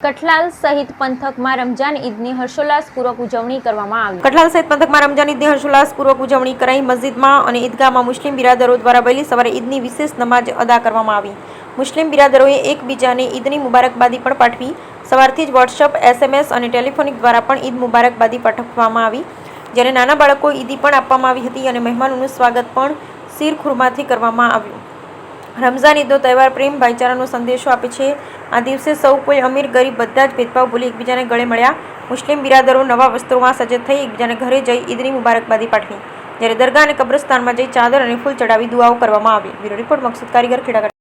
કઠલાલ સહિત પંથકમાં રમજાન ઈદની હર્ષોલ્લાસપૂર્વક ઉજવણી કરવામાં આવી। કઠલાલ સહિત પંથકમાં રમજાન ઈદની હર્ષોલ્લાસપૂર્વક ઉજવણી કરાઈ। મસ્જિદમાં અને ઈદગાહમાં મુસ્લિમ બિરાદરો દ્વારા વહેલી સવારે ઈદની વિશેષ નમાજ અદા કરવામાં આવી। મુસ્લિમ બિરાદરોએ એકબીજાને ઈદની મુબારકબાદી પણ પાઠવી। સવારથી જ વોટ્સએપ, SMS અને ટેલિફોનિક દ્વારા પણ ઈદ મુબારકબાદી પાઠવવામાં આવી। જ્યારે નાના બાળકો ઈદી પણ આપવામાં આવી હતી અને મહેમાનોનું સ્વાગત પણ શીર ખુરમાથી કરવામાં આવ્યું। રમઝાન ઈદનો તહેવાર પ્રેમ, ભાઈચારાનો સંદેશો આપે છે। આ દિવસે સૌ કોઈ અમીર ગરીબ બધા જ ભેદભાવ ભૂલી એકબીજાને ગળે મળ્યા। મુસ્લિમ બિરાદરો નવા વસ્ત્રોમાં સજ્જ થઈ એકબીજાને ઘરે જઈ ઈદની મુબારકબાદી પાઠવી। જ્યારે દરગાહ અને કબ્રસ્તાનમાં જઈ ચાદર અને ફૂલ ચડાવી દુઆઓ કરવામાં આવી। બ્યુરો રિપોર્ટ, મકસૂદ કારીગર, ખેડા।